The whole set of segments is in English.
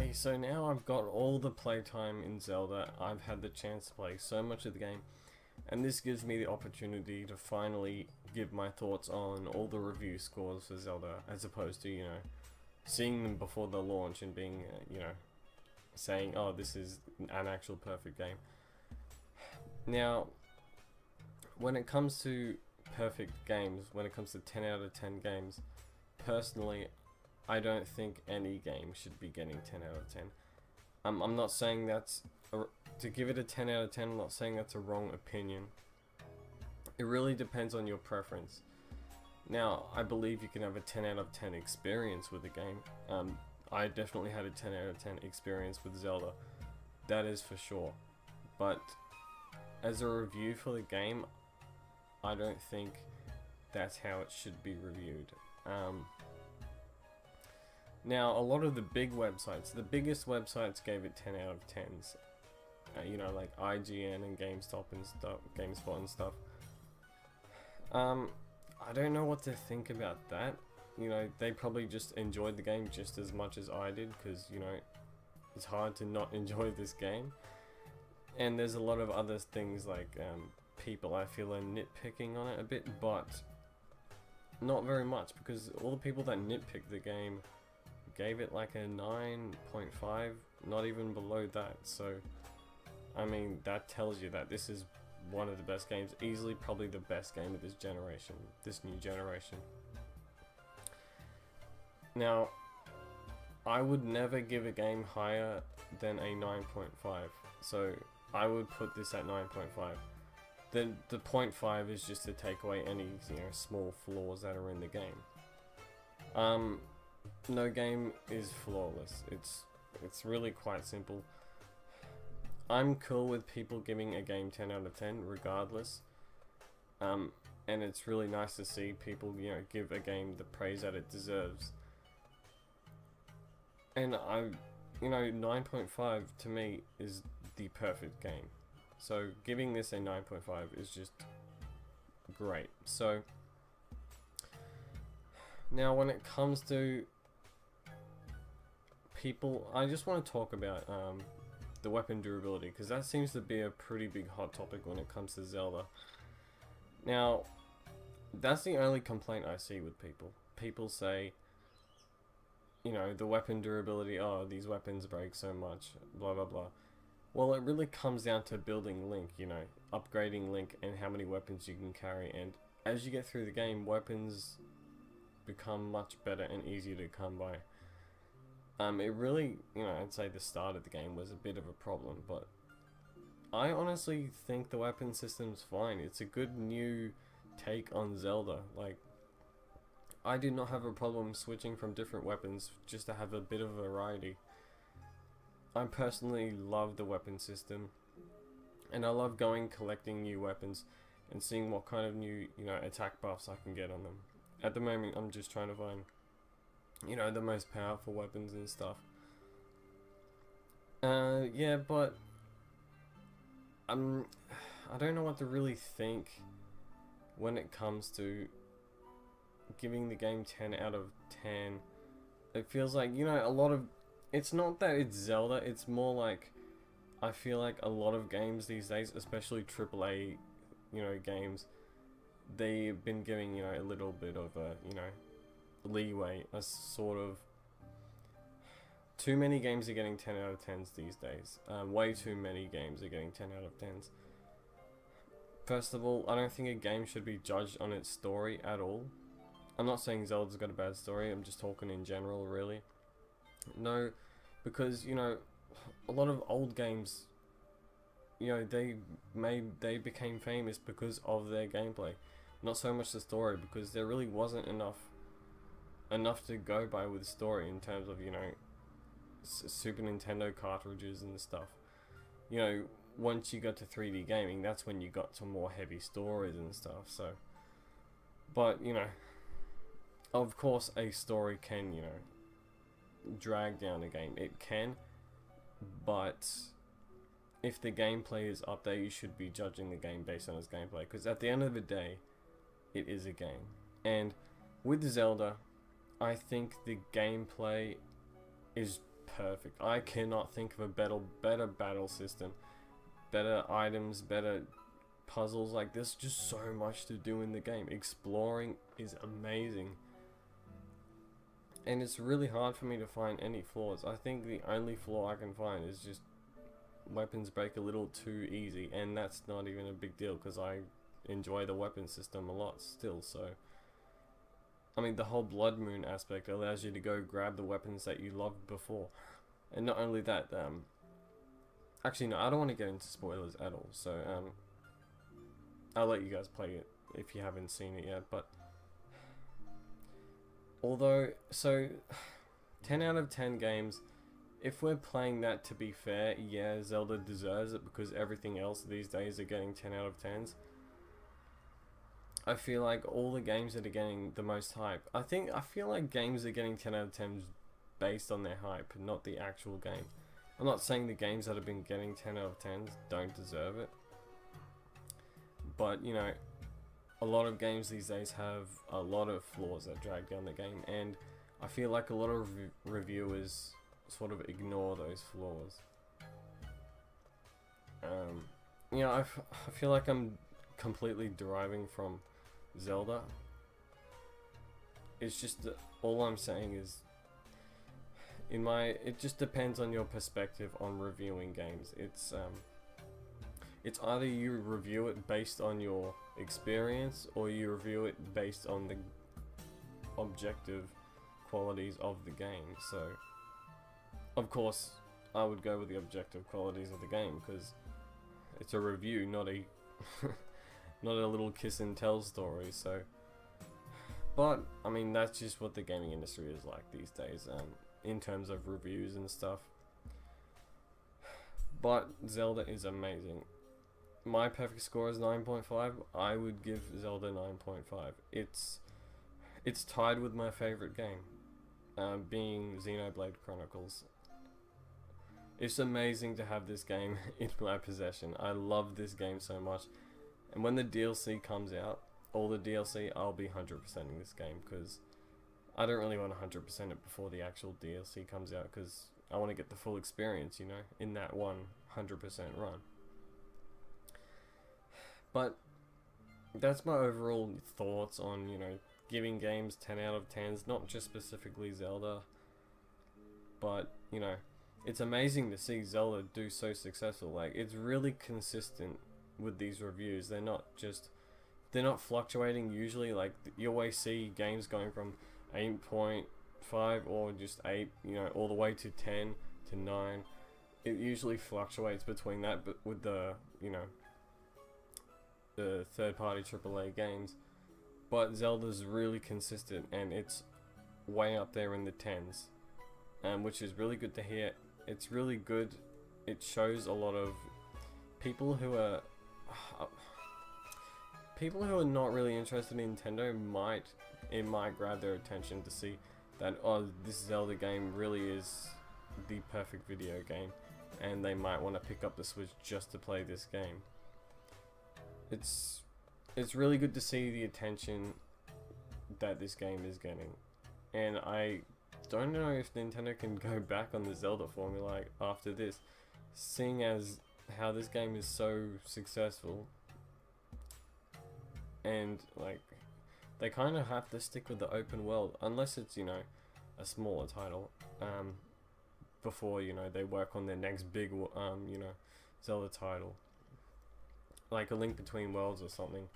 Okay, so now I've got all the playtime in Zelda. I've had the chance to play so much of the game, and this gives me the opportunity to finally give my thoughts on all the review scores for Zelda, as opposed to, seeing them before the launch and being, saying, oh, this is an actual perfect game. Now, when it comes to perfect games, when it comes to 10 out of 10 games, personally, I don't think any game should be getting 10 out of 10. I'm not saying to give it a 10 out of 10, I'm not saying that's a wrong opinion. It really depends on your preference. Now, I believe you can have a 10 out of 10 experience with the game. I definitely had a 10 out of 10 experience with Zelda. That is for sure. But as a review for the game, I don't think that's how it should be reviewed. Now, a lot of the big websites, the biggest websites gave it 10 out of 10s. Like IGN and GameStop and stuff, GameSpot and stuff. I don't know what to think about that. They probably just enjoyed the game just as much as I did, because, it's hard to not enjoy this game. And there's a lot of other things like people, I feel, are nitpicking on it a bit, but not very much, because all the people that nitpicked the game gave it like a 9.5, not even below that. So, I mean, that tells you that this is one of the best games, easily probably the best game of this generation, this new generation. Now, I would never give a game higher than a 9.5, so I would put this at 9.5. The 0.5 is just to take away any small flaws that are in the game. No game is flawless. It's really quite simple. I'm cool with people giving a game 10 out of 10 regardless. And it's really nice to see people, give a game the praise that it deserves. And 9.5 to me is the perfect game. So giving this a 9.5 is just great. So now when it comes to people, I just want to talk about the weapon durability, because that seems to be a pretty big hot topic when it comes to Zelda. Now, that's the only complaint I see with people. People say, the weapon durability, oh, these weapons break so much, blah blah blah. Well, it really comes down to building Link, upgrading Link and how many weapons you can carry, and as you get through the game, weapons become much better and easier to come by. It really, I'd say the start of the game was a bit of a problem, but I honestly think the weapon system's fine. It's a good new take on Zelda. Like, I did not have a problem switching from different weapons just to have a bit of variety. I personally love the weapon system, and I love collecting new weapons and seeing what kind of new, attack buffs I can get on them. At the moment, I'm just trying to find the most powerful weapons and stuff. Yeah, but I don't know what to really think when it comes to giving the game 10 out of 10. It feels like, a lot of, it's not that it's Zelda, it's more like, I feel like a lot of games these days, especially AAA, games, they've been giving, a little bit of a, leeway, a sort of, too many games are getting 10 out of 10s these days. Way too many games are getting 10 out of 10s. First of all, I don't think a game should be judged on its story at all. I'm not saying Zelda's got a bad story, I'm just talking in general, really. No, because, a lot of old games, they became famous because of their gameplay. Not so much the story, because there really wasn't enough to go by with story in terms of, Super Nintendo cartridges and stuff. Once you got to 3D gaming, that's when you got to more heavy stories and stuff, so. But, of course a story can, drag down a game. It can, but if the gameplay is up there, you should be judging the game based on its gameplay, because at the end of the day, it is a game. And with Zelda, I think the gameplay is perfect. I cannot think of a better battle system, better items, better puzzles. Like, there's just so much to do in the game. Exploring is amazing, and it's really hard for me to find any flaws. I think the only flaw I can find is just weapons break a little too easy, and that's not even a big deal because I enjoy the weapon system a lot still. So I mean, the whole Blood Moon aspect allows you to go grab the weapons that you loved before, and not only that, actually no, I don't want to get into spoilers at all, so I'll let you guys play it if you haven't seen it yet. But although, so 10 out of 10 games, if we're playing that to be fair, yeah, Zelda deserves it because everything else these days are getting 10 out of 10s. I feel like all the games that are getting the most hype, I feel like games are getting 10 out of 10s based on their hype, not the actual game. I'm not saying the games that have been getting 10 out of 10s don't deserve it, but you know, a lot of games these days have a lot of flaws that drag down the game, and I feel like a lot of reviewers sort of ignore those flaws. You know, I feel like I'm completely deriving from Zelda. It's just that all I'm saying is, it just depends on your perspective on reviewing games. It's either you review it based on your experience, or you review it based on the objective qualities of the game. So of course I would go with the objective qualities of the game because it's a review, not a not a little kiss and tell story. So, but I mean, that's just what the gaming industry is like these days, in terms of reviews and stuff. But Zelda is amazing. My perfect score is 9.5. I would give Zelda 9.5. It's tied with my favorite game, being Xenoblade Chronicles. It's amazing to have this game in my possession. I love this game so much. And when the DLC comes out, all the DLC, I'll be 100%ing this game because I don't really want to 100% it before the actual DLC comes out because I want to get the full experience, you know, in that 100% run. But that's my overall thoughts on, you know, giving games 10 out of 10s, not just specifically Zelda, but, you know, it's amazing to see Zelda do so successful. Like, it's really consistent with these reviews. They're not fluctuating usually. Like, you always see games going from 8.5 or just 8, you know, all the way to 10 to 9. It usually fluctuates between that, but with the, you know, the third-party AAA games. But Zelda's really consistent, and it's way up there in the 10s, which is really good to hear. It's really good. It shows a lot of people who are not really interested in Nintendo might grab their attention to see that, oh, this Zelda game really is the perfect video game, and they might want to pick up the Switch just to play this game. It's really good to see the attention that this game is getting, and I don't know if Nintendo can go back on the Zelda formula after this, seeing as how this game is so successful, and like they kind of have to stick with the open world unless it's, you know, a smaller title, before, you know, they work on their next big you know, Zelda title, like A Link Between Worlds or something.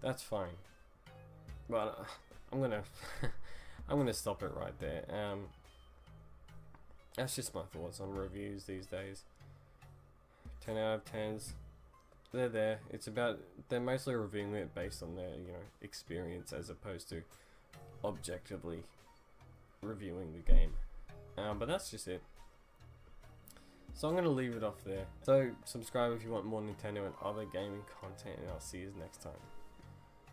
That's fine, but I'm gonna I'm gonna stop it right there. That's just my thoughts on reviews these days. 10 out of 10s, they're there. They're mostly reviewing it based on their, you know, experience as opposed to objectively reviewing the game. But that's just it. So I'm gonna leave it off there. So subscribe if you want more Nintendo and other gaming content, and I'll see you next time.